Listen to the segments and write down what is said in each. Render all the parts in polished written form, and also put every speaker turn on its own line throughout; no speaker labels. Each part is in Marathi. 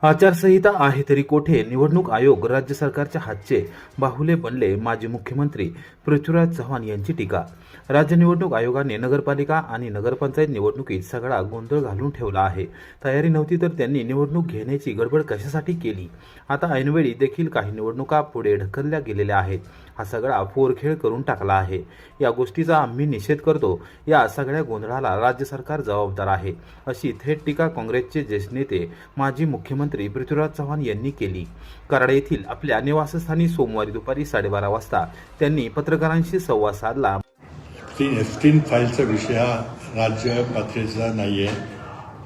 आचारसंहिता आहे तरी कोठे? निवडणूक आयोग राज्य सरकारच्या हातचे बाहुले बनले. माजी मुख्यमंत्री पृथ्वीराज चव्हाण यांची टीका. राज्य निवडणूक आयोगाने नगरपालिका आणि नगरपंचायत निवडणुकीत सगळा गोंधळ घालून ठेवला आहे. तयारी नव्हती तर त्यांनी निवडणूक घेण्याची गडबड कशासाठी केली? आता ऐनवेळी देखील काही निवडणुका पुढे ढकलल्या गेलेल्या आहेत. हा सगळा फोरखेळ करून टाकला आहे. या गोष्टीचा आम्ही निषेध करतो. या सगळ्या गोंधळाला राज्य सरकार जबाबदार आहे, अशी थेट टीका काँग्रेसचे ज्येष्ठ नेते माजी मुख्यमंत्री पृथ्वीराज चव्हाण यांनी केली. कराड येथील आपल्या निवासस्थानी सोमवारी दुपारी 12:30 वाजता त्यांनी पत्रकारांशी संवाद साधला.
एफ-3 फाईलचा विषय हा राज्य पातळीचा नाही आहे,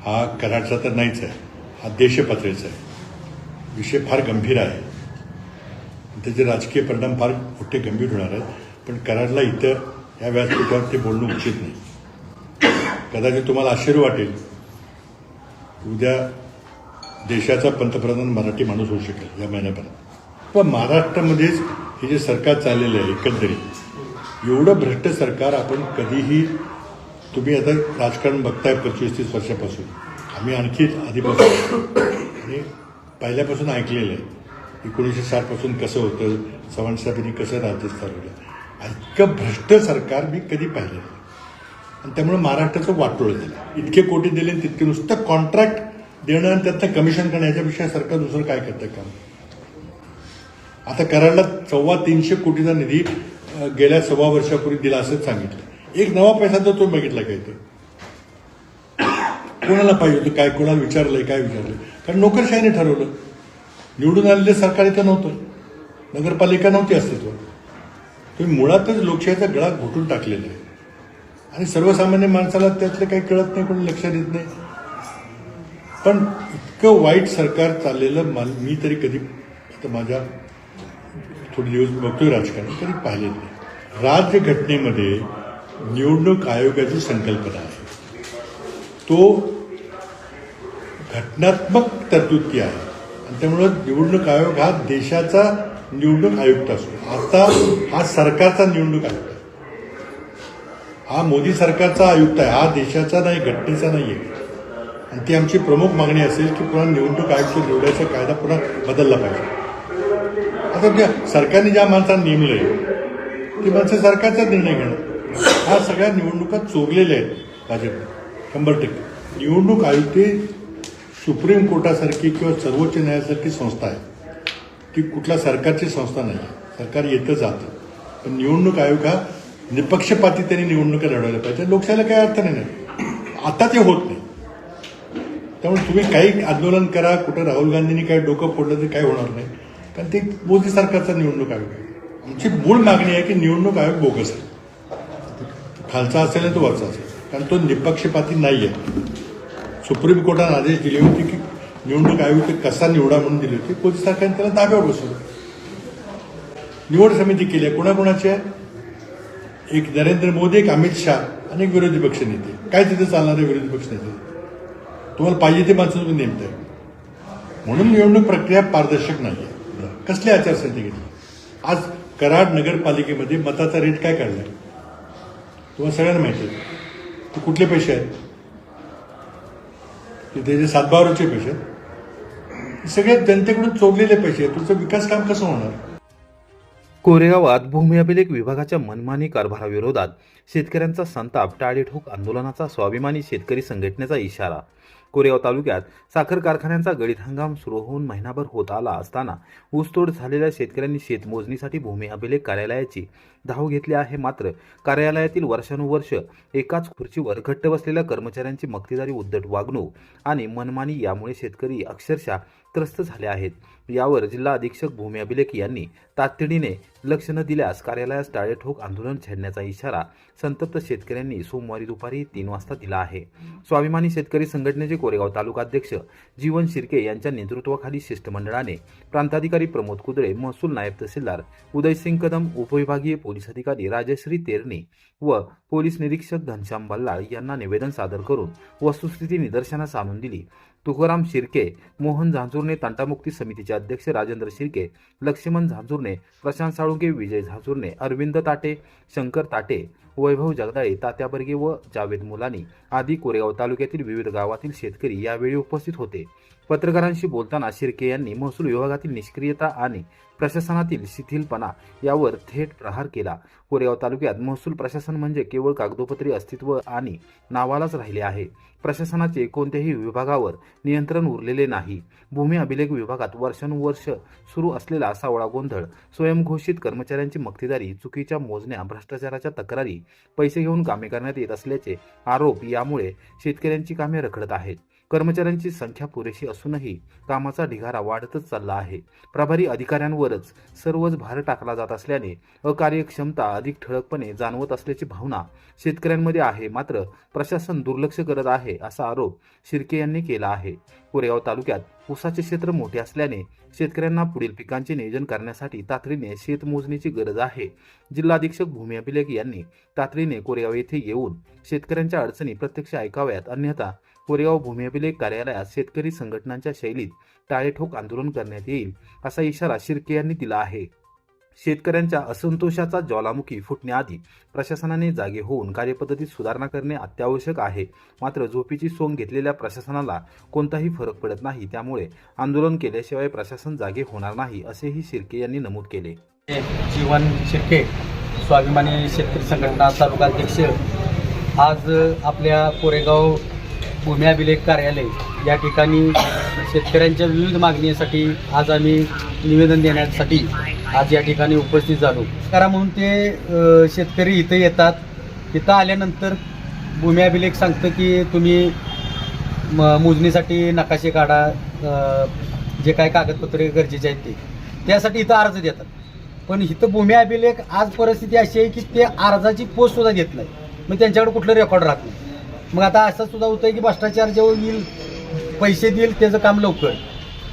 हा कराडचा तर नाहीच आहे, हा देशपातळीचा आहे. विषय फार गंभीर आहे, त्याचे राजकीय परिणाम फार मोठे गंभीर होणार आहेत. पण कराडला इथं या व्यासपीठावर ते बोलणं उचित नाही. कदाचित तुम्हाला आश्चर्य वाटेल, उद्या देशाचा पंतप्रधान मराठी माणूस होऊ शकेल या महिन्यापर्यंत. पण महाराष्ट्रामध्येच हे जे सरकार चाललेलं आहे एकंदरीत एवढं भ्रष्ट सरकार आपण कधीही, तुम्ही आता राजकारण बघताय 25-30 वर्षापासून, आम्ही आणखी आधीपासून आणि पहिल्यापासून ऐकलेलं आहे. 1960 पासून कसं होतं, चव्हाणसाहेबांनी कसं राज्य चालवलं, इतकं भ्रष्ट सरकार मी कधी पाहिलं नाही. आणि त्यामुळे महाराष्ट्राचं वाटोळं झालं. इतके कोटी दिले तितके नुसतं कॉन्ट्रॅक्ट देणं आणि त्यातनं कमिशन करणं, याच्यापेक्षा सरकार दुसरं काय करतं काम? आता कराडला 325 कोटीचा निधी गेल्या 6 वर्षापूर्वी दिला असंच सांगितलं. एक नवा पैसा तर तो बघितला काय? ते कोणाला पाहिजे होतं काय? कोणाला विचारलंय काय? विचारलंय? कारण नोकरशाहीने ठरवलं. निवडून आलेले सरकार इथं नव्हतं, नगरपालिका नव्हती अस्तित्वात. तुम्ही मुळातच लोकशाहीचा गळा घोटून टाकलेला आहे आणि सर्वसामान्य माणसाला त्यातलं काही कळत नाही, कोणी लक्षात येत नाही. पण इतकं वाईट सरकार चाललेलं मी तरी कधी, आता माझ्या थोडे दिवस बघतोय राजकारण, कधी पाहिलेलं नाही. राज्यघटनेमध्ये निवडणूक आयोगाची संकल्पना आहे, तो घटनात्मक तरतुदी आहे आणि त्यामुळं निवडणूक आयोग हा देशाचा निवडणूक आयुक्त असतो. आता हा सरकारचा निवडणूक आयुक्त आहे, हा मोदी सरकारचा आयुक्त आहे, हा देशाचा नाही, घटनेचा नाही आहे. आणि ती आमची प्रमुख मागणी असेल की पुन्हा निवडणूक आयुक्त निवडायचा कायदा पुन्हा बदलला पाहिजे. आता सरकारने ज्या माणसांना नेमलंय ती माणसं सरकारचा निर्णय घेणं, हा सगळ्या निवडणुका चोरलेल्या आहेत भाजप 100%. निवडणूक आयुक्त सुप्रीम कोर्टासारखी किंवा सर्वोच्च न्यायालयासारखी संस्था आहे, ती कुठल्या सरकारची संस्था नाही आहे. सरकार येतं जातं, पण निवडणूक आयोग हा निपक्षपाती त्यांनी निवडणुका लढवायला पाहिजे. लोकशाहीला काही अर्थ नाही. आता ते होत नाही. त्यामुळे तुम्ही काही आंदोलन करा, कुठं राहुल गांधींनी काही डोकं फोडलं तरी काही होणार नाही, कारण ते मोदी सरकारचा निवडणूक आयोग आहे. आमची मूळ मागणी आहे की निवडणूक आयोग बोगस आहे, खालचा असेल आणि तो वरचा असेल, कारण तो निपक्षपाती नाही आहे. सुप्रीम कोर्टाने आदेश दिले होते की निवडणूक आयोग कसा निवडा म्हणून दिली होती, मोदी सरकारने त्याला ताब्यावर बसवलं. निवड समिती केली आहे, कोणाकोणाची आहे? एक नरेंद्र मोदी, एक अमित शहा आणि एक विरोधी पक्ष नेते. काय तिथे चालणारे विरोधी पक्ष नेते? तुम्हाला पाहिजे ते माणसं तुम्ही नेमताय. म्हणून निवडणूक प्रक्रिया पारदर्शक नाही आहे. कसली आचारसंहिता घेतली? आज कराड नगरपालिकेमध्ये मताचा रेट काय काढलाय तुम्हाला सगळ्यांना माहिती आहे. ते कुठले पैसे आहेत? तिथे जे 7/12चे पैसे आहेत, सगळे जनतेकडून चोरलेले पैसे आहेत. तुमचं विकास काम कसं होणार?
कोरेगावात भूमी अभिलेख विभागाच्या मनमानी कारभाराविरोधात शेतकऱ्यांचा संताप, टाळेठोक आंदोलनाचा स्वाभिमानी शेतकरी संघटनेचा इशारा. कोरेगाव तालुक्यात साखर कारखान्यांचा गळीत हंगाम सुरू होऊन महिनाभर होत आला असताना ऊसतोड झालेल्या शेतकऱ्यांनी शेतमोजणीसाठी भूमी अभिलेख कार्यालयाची धाव घेतली आहे. मात्र कार्यालयातील वर्षानुवर्ष एकाच खुर्चीवर घट्ट बसलेल्या कर्मचाऱ्यांची मक्तेदारी, उद्धट वागणूक आणि मनमानी यामुळे शेतकरी अक्षरशः त्रस्त झाले आहेत. यावर जिल्हा अधीक्षक भूमी अभिलेख यांनी तातडीने लक्ष न दिल्यास कार्यालयास टाळेठोक आंदोलन छेडण्याचा इशारा संतप्त शेतकऱ्यांनी सोमवारी दुपारी 3 वाजता दिला आहे. स्वाभिमानी शेतकरी संघटनेचे कोरेगाव तालुका अध्यक्ष जीवन शिर्के यांच्या नेतृत्वाखाली शिष्टमंडळाने प्रांताधिकारी प्रमोद कुदळे, महसूल नायब तहसीलदार उदयसिंग कदम, उपविभागीय पोलीस अधिकारी राजश्री तेरणी व पोलीस निरीक्षक घनश्याम बल्लाळ यांना निवेदन सादर करून वस्तुस्थिती निदर्शनास आणून दिली. तुकाराम शिर्के, मोहन झांजुर्णे, तंटामुक्ती समितीचे अध्यक्ष राजेंद्र शिर्के, लक्ष्मण झांजुर्णे, प्रशांत साळुंके, विजय झांजुर्णे, अरविंद ताटे, शंकर ताटे, वैभव जगदाळे, तात्या बर्गे व जावेद मुलानी आदी कोरेगाव तालुक्यातील विविध गावातील शेतकरी यावेळी उपस्थित होते. पत्रकारांशी बोलताना शिर्के यांनी महसूल विभागातील निष्क्रियता आणि प्रशासनातील शिथिलपणा यावर थेट प्रहार केला. कोरेगाव तालुक्यात महसूल प्रशासन म्हणजे केवळ कागदोपत्री अस्तित्व आणि नावालाच राहिले आहे. प्रशासनाचे कोणत्याही विभागावर नियंत्रण उरलेले नाही. भूमी अभिलेख विभागात वर्षानुवर्ष सुरू असलेला सावळा गोंधळ, स्वयंघोषित कर्मचाऱ्यांची मक्तेदारी, चुकीच्या मोजण्या, भ्रष्टाचाराच्या तक्रारी, पैसे घेऊन कामे करण्यात येत असल्याचे आरोप यामुळे शेतकऱ्यांची कामे रखडत आहेत. कर्मचाऱ्यांची संख्या पुरेशी असूनही कामाचा ढिगारा वाढतच चालला आहे. प्रभारी अधिकाऱ्यांवरच सर्वच भार टाकला जात असल्याने अकार्यक्षमता अधिक ठळकपणे जाणवत असल्याची भावना शेतकऱ्यांमध्ये आहे. मात्र प्रशासन दुर्लक्ष करत आहे असा आरोप शिर्के यांनी केला आहे. कोरेगाव तालुक्यात ऊसाचे क्षेत्र मोठे असल्याने शेतकऱ्यांना पुढील पिकांचे नियोजन करण्यासाठी तातडीने शेतमोजणीची गरज आहे. जिल्हा अधीक्षक भूमी अभिलेख यांनी तातडीने कोरेगाव येथे येऊन शेतकऱ्यांच्या अडचणी प्रत्यक्ष ऐकाव्यात, अन्यथा कोरेगाव भूमी अभिलेख कार्यालयात शेतकरी संघटनांच्या शैलीत टाळेठोक आंदोलन करण्यात येईल असा इशारा शिर्के यांनी दिला आहे. शेतकऱ्यांच्या असंतोषाचा ज्वालामुखी फुटण्याआधी प्रशासनाने जागे होऊन कार्यपद्धतीत सुधारणा करणे अत्यावश्यक आहे. मात्र झोपेची सोंग घेतलेल्या प्रशासनाला कोणताही फरक पडत नाही. त्यामुळे आंदोलन केल्याशिवाय प्रशासन जागे होणार नाही असेही शिर्के यांनी नमूद केले.
जीवन शिर्के, स्वाभिमानी शेतकरी संघटना तालुका अध्यक्ष, आज आपल्या कोरेगाव भूमी अभिलेख कार्यालय या ठिकाणी शेतकऱ्यांच्या विविध मागणीसाठी आज आम्ही निवेदन देण्यासाठी आज या ठिकाणी उपस्थित झालो. कारण म्हणून ते शेतकरी इथं येतात. इथं आल्यानंतर भूमी अभिलेख सांगतं की तुम्ही मोजणीसाठी नकाशे काढा, जे काय कागदपत्रे गरजेचे आहेत त्यासाठी इथं अर्ज देतात. पण इथं भूमी अभिलेख आज परिस्थिती अशी आहे की ते अर्जाची पोचसुद्धा देत नाही. मग त्यांच्याकडे कुठलं रेकॉर्ड राहत नाही. मग आता असं सुद्धा होतं आहे की भ्रष्टाचार जेव्हा येईल, पैसे देईल त्याचं काम लवकर,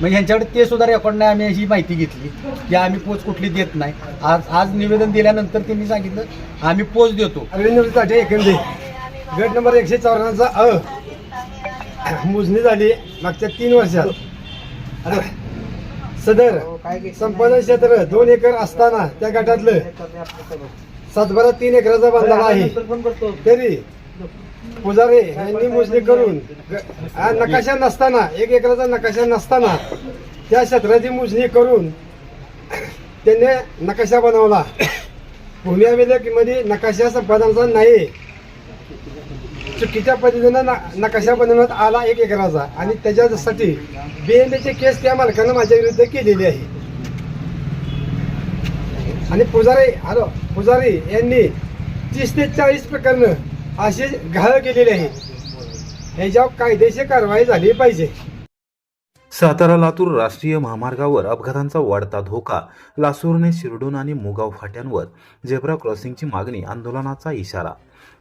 मग ह्यांच्याकडे ते सुद्धा रेकॉर्ड नाही. आम्ही ही माहिती घेतली की आम्ही पोच कुठली देत नाही. आज निवेदन दिल्यानंतर त्यांनी सांगितलं आम्ही पोच देतो.
अरविंद ताटे एकंदे गट नंबर 154 मोजणी झाली मागच्या 3 वर्षात. सदर संपादन क्षेत्र 2 एकर असताना त्या गटातलं सातबारा 3 एकराचा बांधला आहे. तरी पुजारी यांनी मोजणी करून नकाशा नसताना, 1 एकराचा नकाशा नसताना त्या क्षेत्राची मोजणी करून त्याने नकाशा बनवला. भूमी अभिलेखमध्ये नकाशा संपादनाचा नाही, चुकीच्या पद्धतीनं नकाशा बनवण्यात आला 1 एकराचा, आणि त्याच्यासाठी BNDची केस त्या मालकानं माझ्या विरुद्ध केलेली आहे. आणि पुजारी यांनी 30 ते 40 प्रकरणं असे घाळ केलेले आहेत. ह्याच्यावर कायदेशीर कारवाई झाली पाहिजे.
सातारा लातूर राष्ट्रीय महामार्गावर अपघातांचा वाढता धोका, लासूरने शिरडोन आणि मुगाव फाट्यांवर झेब्रा क्रॉसिंगची मागणी, आंदोलनाचा इशारा.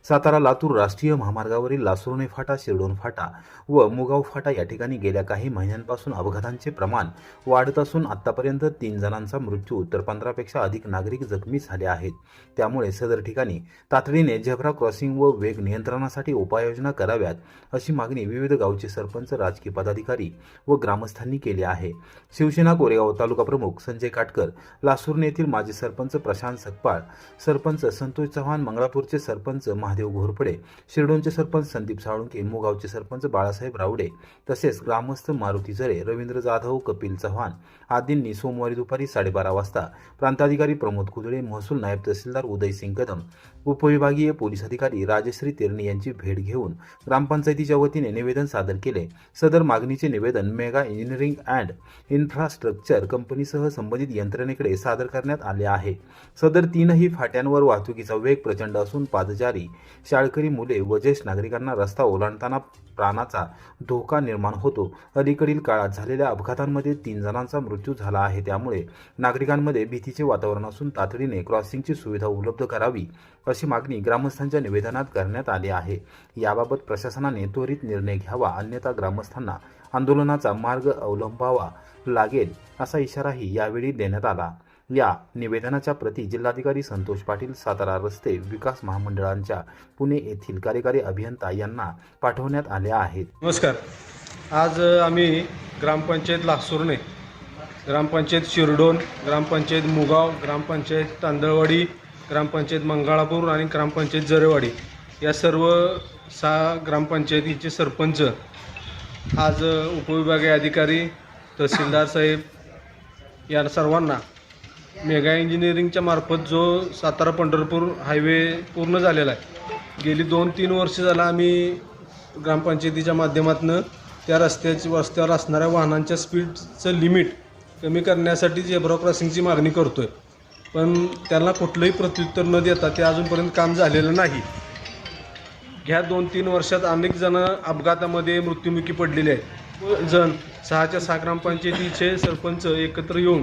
सातारा लातूर राष्ट्रीय महामार्गावरील लासूरने फाटा, शिरडोन फाटा व मुगाव फाटा या ठिकाणी गेल्या काही महिन्यांपासून अपघातांचे प्रमाण वाढत असून आतापर्यंत 3 जणांचा मृत्यू तर 15पेक्षा अधिक नागरिक जखमी झाले आहेत. त्यामुळे सदर ठिकाणी तातडीने झेब्रा क्रॉसिंग व वेग नियंत्रणासाठी उपाययोजना कराव्यात अशी मागणी विविध गावचे सरपंच, राजकीय पदाधिकारी व ग्रामस्थांनी केली आहे. शिवसेना कोरेगाव तालुका प्रमुख संजय काटकर, लासूरने येथील माजी सरपंच प्रशांत सकपाळ, सरपंच संतोष चव्हाण, मंगळापूरचे सरपंच महादेव घोरपडे, शिरडोनचे सरपंच संदीप साळुंके, मुगावचे सरपंच बाळासाहेब रावडे तसेच ग्रामस्थ मारुती जरे, रवींद्र जाधव, कपिल चव्हाण आदींनी सोमवारी दुपारी 12:30 वाजता प्रांताधिकारी प्रमोद कुदळे, महसूल नायब तहसीलदार उदय सिंग कदम, उपविभागीय पोलीस अधिकारी राजश्री तेरणी यांची भेट घेऊन ग्रामपंचायतीच्या वतीने निवेदन सादर केले. सदर मागणीचे निवेदन मेगा इंजिनिअरिंग अँड इन्फ्रास्ट्रक्चर कंपनीसह संबंधित यंत्रणेकडे सादर करण्यात आले आहे. सदर 3ही फाट्यांवर वाहतुकीचा वेग प्रचंड असून पादचारी, शाळकरी मुले व ज्येष्ठ नागरिकांना रस्ता ओलांडताना प्राणाचा धोका निर्माण होतो. अलीकडील काळात झालेल्या अपघातांमध्ये 3 जणांचा मृत्यू झाला आहे. त्यामुळे नागरिकांमध्ये भीतीचे वातावरण असून तातडीने क्रॉसिंगची सुविधा उपलब्ध करावी अशी मागणी ग्रामस्थांच्या निवेदनात करण्यात आली आहे. याबाबत प्रशासनाने त्वरित निर्णय घ्यावा, अन्यथा ग्रामस्थांना आंदोलनाचा मार्ग अवलंबावा लागेल असा इशाराही यावेळी देण्यात आला. या निवेदनाच्या प्रती जिल्हाधिकारी संतोष पाटील, सातारा रस्ते विकास महामंडळांच्या पुणे येथील कार्यकारी अभियंता यांना पाठवण्यात आल्या आहेत.
नमस्कार. आज आम्ही ग्रामपंचायत लासुर्णे, ग्रामपंचायत शिरडोन, ग्रामपंचायत मुगाव, ग्रामपंचायत तांदळवाडी, ग्रामपंचायत मंगळापूर आणि ग्रामपंचायत जरेवाडी या सर्व 6 ग्रामपंचायतीचे सरपंच आज उपविभागीय अधिकारी, तहसीलदार साहेब या सर्वांना मेगा इंजिनिअरिंगच्या मार्फत जो सातारा पंढरपूर हायवे पूर्ण झालेला आहे, गेली 2-3 वर्ष झालं आम्ही ग्रामपंचायतीच्या माध्यमातून त्या रस्त्यावर असणाऱ्या वाहनांच्या स्पीडचं लिमिट कमी करण्यासाठी झेब्रा क्रॉसिंगची मागणी करतो आहे. पण त्याला कुठलंही प्रत्युत्तर न देता ते अजूनपर्यंत काम झालेलं नाही. ह्या 2-3 वर्षात अनेक जण अपघातामध्ये मृत्युमुखी पडलेले आहेत. जण 6 ग्रामपंचायतीचे सरपंच एकत्र येऊन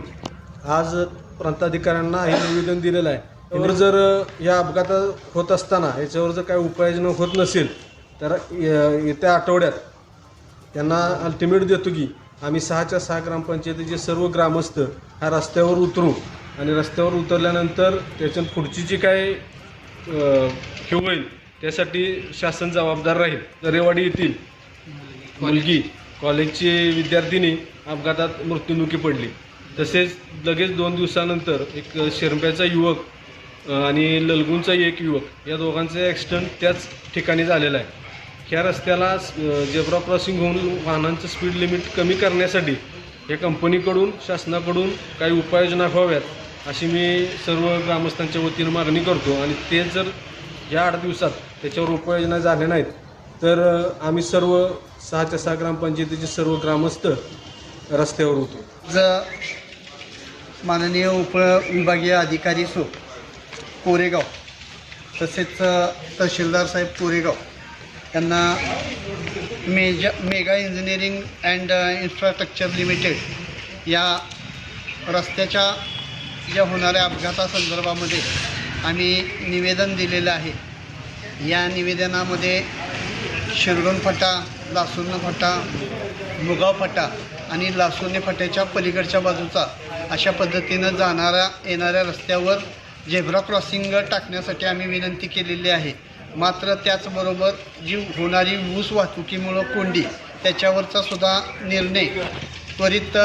आज प्रांताधिकाऱ्यांना हे निवेदन दिलेलं आहे. यावर जर या अपघात होत असताना याच्यावर जर काही उपाययोजना होत नसेल तर येत्या आठवड्यात त्यांना अल्टिमेट देतो की आम्ही 6 ग्रामपंचायतीचे सर्व ग्रामस्थ ह्या रस्त्यावर उतरू आणि रस्त्यावर उतरल्यानंतर त्याच्यात पुढची जी काय हे होईल त्यासाठी शासन जबाबदार राहील. जरेवाडी येथील मुलगी कॉलेजची विद्यार्थिनी अपघातात मृत्युमुखी पडली. तसेच लगेच 2 दिवसानंतर एक शिरंब्याचा युवक आणि ललगुणचा एक युवक या दोघांचा ॲक्सिडेंट त्याच ठिकाणी झालेला आहे. ह्या रस्त्याला झेब्रा क्रॉसिंग होऊन वाहनांचं स्पीड लिमिट कमी करण्यासाठी या कंपनीकडून शासनाकडून काही उपाययोजना व्हाव्यात अशी मी सर्व ग्रामस्थांच्या वतीनं मागणी करतो. आणि ते जर या 8 दिवसात त्याच्यावर उपाययोजना झाल्या नाहीत तर आम्ही सर्व 6 ग्रामपंचायतीचे सर्व ग्रामस्थ रस्त्यावर होतो.
माननीय उपविभागीय अधिकारी कोरेगाव तसेच तहसीलदार साहेब कोरेगाव यांना mega engineering and infrastructure limited या रस्त्याच्या ज्या होणाऱ्या अपघातासंदर्भामध्ये आम्ही निवेदन दिलेलं आहे. या निवेदनामध्ये शिरडोन फाटा, लासुर्णे फाटा, मुगाव फाटा आणि लासुर्णे फाट्याच्या पलीकडच्या बाजूचा अशा पद्धतीनं येणाऱ्या रस्त्यावर झेब्रा क्रॉसिंग टाकण्यासाठी आम्ही विनंती केलेली आहे. मात्र त्याचबरोबर जी होणारी ऊस वाहतुकीमुळं कोंडी त्याच्यावरचा सुद्धा निर्णय त्वरित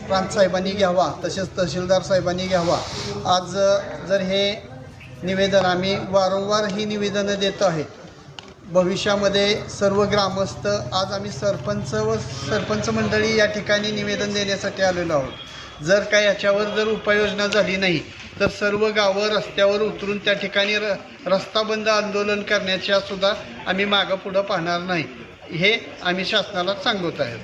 प्रांतसाहेबांनी घ्यावा, तसेच तहसीलदार साहेबांनी घ्यावा. आज जर हे निवेदन आम्ही वारंवार ही निवेदनं देतो आहे. भविष्यामध्ये सर्व ग्रामस्थ आज आम्ही सरपंच मंडळी या ठिकाणी निवेदन देण्यासाठी आलेलो आहोत. जर काय याच्यावर जर उपाययोजना झाली नाही तर सर्व गावं रस्त्यावर उतरून त्या ठिकाणी रस्ता बंद आंदोलन करण्याच्या सुद्धा आम्ही मागं पुढं पाहणार नाही, हे आम्ही शासनाला सांगत आहोत.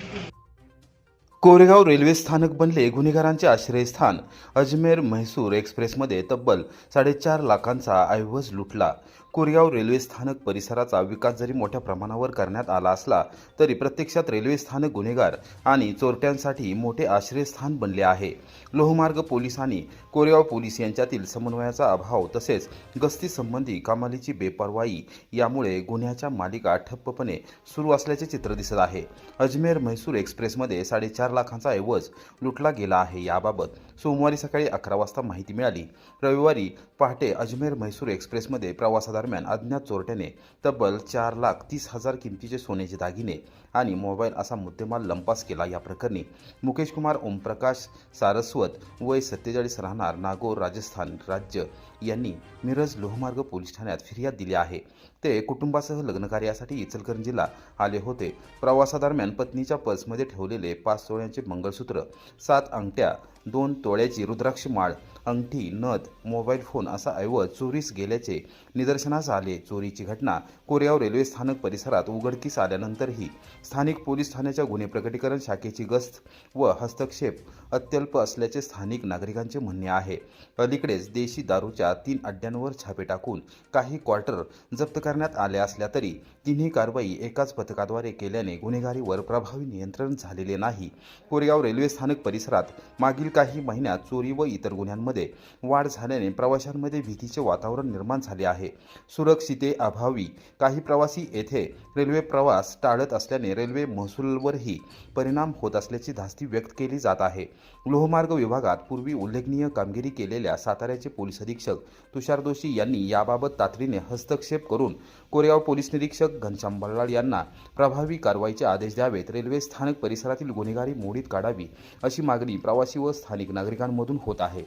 कोरेगाव रेल्वे स्थानक बनले गुन्हेगारांचे आश्रयस्थान. अजमेर म्हैसूर एक्सप्रेसमध्ये तब्बल 4.5 लाखांचा ऐवज लुटला. कोरेगाव रेल्वे स्थानक परिसराचा विकास जरी मोठ्या प्रमाणावर करण्यात आला असला तरी प्रत्यक्षात रेल्वे स्थानक गुन्हेगार आणि चोरट्यांसाठी मोठे आश्रयस्थान बनले आहे. लोहमार्ग पोलीस आणि कोरेगाव पोलीस यांच्यातील समन्वयाचा अभाव तसेच गस्ती संबंधी कमालीची बेपर्वाई यामुळे गुन्ह्याच्या मालिका ठप्पपणे सुरू असल्याचे चित्र दिसत आहे. अजमेर म्हैसूर एक्सप्रेसमध्ये 4.5 लाखांचा ऐवज लुटला गेला आहे. याबाबत सोमवारी सकाळी 11 वाजता माहिती मिळाली. रविवारी पहाटे अजमेर म्हैसूर एक्सप्रेसमध्ये प्रवासादरम्यान अज्ञात चोरट्याने तब्बल 4,30,000 किमतीचे सोन्याचे दागिने आणि मोबाईल असा मुद्देमाल लंपास केला. या प्रकरणी मुकेश कुमार ओमप्रकाश सारस्वत वय 47 राहणार नागौर राजस्थान राज्य यांनी मिरज लोहमार्ग पोलीस ठाण्यात फिर्याद दिली आहे. ते कुटुंबासह लग्नकार्यासाठी इचलकरंजीला आले होते. प्रवासादरम्यान पत्नीच्या पर्समध्ये ठेवलेले 5 तोळ्यांचे मंगळसूत्र, 7 अंगठ्या, 2 तोळ्याची रुद्राक्ष माळ, अंगठी, नथ, मोबाईल फोन असा ऐवज चोरीस गेल्याचे निदर्शनास आले. चोरीची घटना कोरेगाव रेल्वे स्थानक परिसरात उघडकीस आल्यानंतरही स्थानिक पोलीस ठाण्याच्या गुन्हे प्रकटीकरण शाखेची गस्त व हस्तक्षेप अत्यल्प असल्याचे स्थानिक नागरिकांचे म्हणणे आहे. अलीकडेच देशी दारूच्या 3 अड्ड्यांवर छापे टाकून काही क्वार्टर जप्त करण्यात आले असल्या तरी तिन्ही कारवाई एकाच पथकाद्वारे केल्याने गुन्हेगारीवर प्रभावी नियंत्रण झालेले नाही. कोरेगाव रेल्वे स्थानक परिसरात मागील काही महिन्यात चोरी व इतर गुन्ह्यांमध्ये वाढ झाल्याने प्रवाशांमध्ये भीतीचे वातावरण निर्माण झाले आहे. सुरक्षितेअभावी काही प्रवासी येथे रेल्वे प्रवास टाळत असल्याने रेल्वे महसूलवरही परिणाम होत असल्याची धास्ती व्यक्त केली जात आहे. लोहमार्ग विभागात पूर्वी उल्लेखनीय कामगिरी केलेल्या साताऱ्याचे पोलीस अधीक्षक तुषार दोशी यांनी याबाबत तातडीने हस्तक्षेप करून कोरेगाव पोलीस निरीक्षक घनश्याम बल्लाळ यांना प्रभावी कारवाईचे आदेश द्यावेत. रेल्वे स्थानक परिसरातील गुन्हेगारी मोडीत काढावी अशी मागणी प्रवासी व स्थानिक नागरिकांमधून होत आहे.